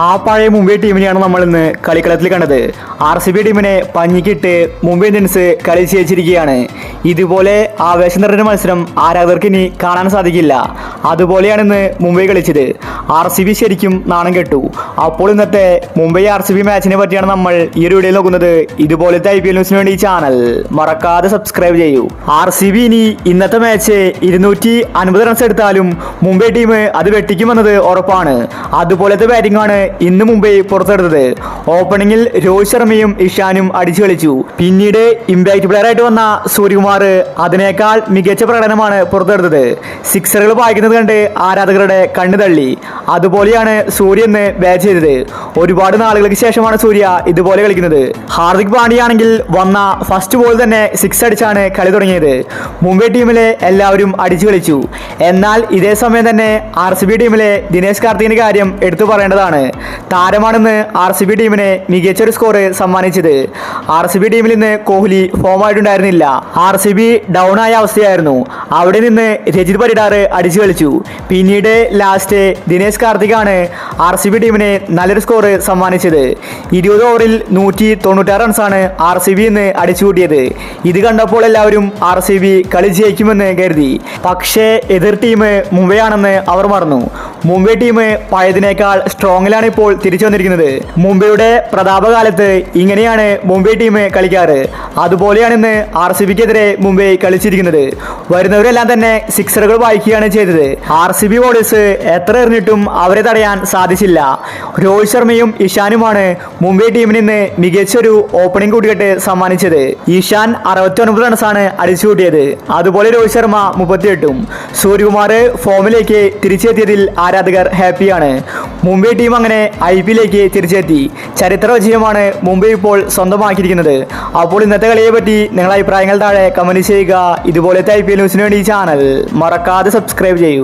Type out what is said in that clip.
ആ പഴയ മുംബൈ ടീമിനെയാണ് നമ്മൾ ഇന്ന് കളിക്കളത്തിൽ കണ്ടത്. RCB ടീമിനെ പഞ്ഞിക്കിട്ട് മുംബൈ ഇന്ത്യൻസ് കളി ജയിച്ചിരിക്കുകയാണ്. ഇതുപോലെ ആവേശം നിറഞ്ഞ മത്സരം ആരാധകർക്ക് ഇനി കാണാൻ സാധിക്കില്ല. അതുപോലെയാണ് ഇന്ന് മുംബൈ കളിച്ചത്. RCB ശരിക്കും നാണം കെട്ടു. അപ്പോൾ ഇന്നത്തെ മുംബൈ RCB മാച്ചിനെ പറ്റിയാണ് നമ്മൾ ഈ ഒരു വീഡിയോയിൽ നോക്കുന്നത്. ഇതുപോലത്തെ IPL ന്യൂസിന് വേണ്ടി ഈ ചാനൽ മറക്കാതെ സബ്സ്ക്രൈബ് ചെയ്യൂ. RCB ഇനി ഇന്നത്തെ മാച്ച് 250 റൺസ് എടുത്താലും മുംബൈ ടീം അത് വെട്ടിക്കുമെന്നത് ഉറപ്പാണ്. അതുപോലത്തെ ബാറ്റിംഗ് ആണ് ഇന്ന് മുംബൈ പുറത്തെടുത്തത്. ഓപ്പണിംഗിൽ രോഹിത് ശർമ്മയും ഇഷാനും അടിച്ചു കളിച്ചു. പിന്നീട് ഇമ്പാക്ട് പ്ലെയർ ആയിട്ട് വന്ന സൂര്യകുമാർ അതിനേക്കാൾ മികച്ച പ്രകടനമാണ് പുറത്തെടുത്തത്. സിക്സറുകൾ പായിക്കുന്നത് കണ്ട് ആരാധകരുടെ കണ്ണു തള്ളി. അതുപോലെയാണ് സൂര്യ ഇന്ന് ബാറ്റ് ചെയ്തത്. ഒരുപാട് നാളുകൾക്ക് ശേഷമാണ് സൂര്യ ഇതുപോലെ കളിക്കുന്നത്. ഹാർദിക് പാണ്ഡ്യയാണെങ്കിൽ വന്ന ഫസ്റ്റ് ബോൾ തന്നെ സിക്സ് അടിച്ചാണ് കളി തുടങ്ങിയത്. മുംബൈ ടീമിലെ എല്ലാവരും അടിച്ചു കളിച്ചു. എന്നാൽ ഇതേ സമയം തന്നെ RCB ടീമിലെ ദിനേശ് കാർത്തികിന്റെ കാര്യം എടുത്തു പറയേണ്ടതാണ്. താരമാണെന്ന് RCB ടീമിന് മികച്ചൊരു സ്കോർ സമ്മാനിച്ചത്. RCB ടീമിൽ ഇന്ന് കോഹ്ലി ഫോം ആയിട്ടുണ്ടായിരുന്നില്ല. RCB ഡൗൺ ആയ അവസ്ഥയായിരുന്നു. അവിടെ നിന്ന് രജിത് പരിഡാർ അടിച്ചു കളിച്ചു. പിന്നീട് ലാസ്റ്റ് ദിനേശ് കാർത്തികാണ് RCB ടീമിന് നല്ലൊരു സ്കോർ സമ്മാനിച്ചത്. 20 ഓവറിൽ 196 റൺസാണ് RCB ഇന്ന് അടിച്ചു കൂട്ടിയത്. ഇത് കണ്ടപ്പോൾ എല്ലാവരും RCB കളി ജയിക്കുമെന്ന് കരുതി. പക്ഷേ എതിർ ടീം മുംബൈ ആണെന്ന് അവർ മറന്നു. മുംബൈ ടീം പഴയതിനേക്കാൾ സ്ട്രോങ്ങിലാണ് ഇപ്പോൾ തിരിച്ചു വന്നിരിക്കുന്നത്. മുംബൈയുടെ പ്രതാപകാലത്ത് ഇങ്ങനെയാണ് മുംബൈ ടീം കളിക്കാറ്. അതുപോലെയാണ് ഇന്ന് RCBക്കെതിരെ മുംബൈ കളിച്ചിരിക്കുന്നത്. വരുന്നവരെല്ലാം തന്നെ സിക്സറുകൾ വായിക്കുകയാണ് ചെയ്തത്. RCB ബോളേഴ്സ് എത്ര എറിഞ്ഞിട്ടും അവരെ തടയാൻ സാധിച്ചില്ല. രോഹിത് ശർമ്മയും ഇഷാനുമാണ് മുംബൈ ടീമിന് ഇന്ന് മികച്ചൊരു ഓപ്പണിംഗ് കൂട്ടുകെട്ട് സമ്മാനിച്ചത്. ഇഷാൻ 69 റൺസാണ് അടിച്ചു കൂട്ടിയത്. അതുപോലെ രോഹിത് ശർമ്മ 38. സൂര്യകുമാർ ഫോമിലേക്ക് തിരിച്ചെത്തിയതിൽ ആരാധകർ ഹാപ്പിയാണ്. മുംബൈ ടീം അങ്ങനെ IPLലേക്ക് തിരിച്ചെത്തി. ചരിത്ര വിജയമാണ് മുംബൈ ഇപ്പോൾ സ്വന്തമാക്കിയിരിക്കുന്നത്. അപ്പോൾ ഇന്നത്തെ കളിയെ പറ്റി നിങ്ങളുടെ അഭിപ്രായങ്ങൾ താഴെ കമന്റ് ചെയ്യുക. ഇതുപോലത്തെ IPL ന്യൂസിന് വേണ്ടി ഈ ചാനൽ മറക്കാതെ സബ്സ്ക്രൈബ് ചെയ്യൂ.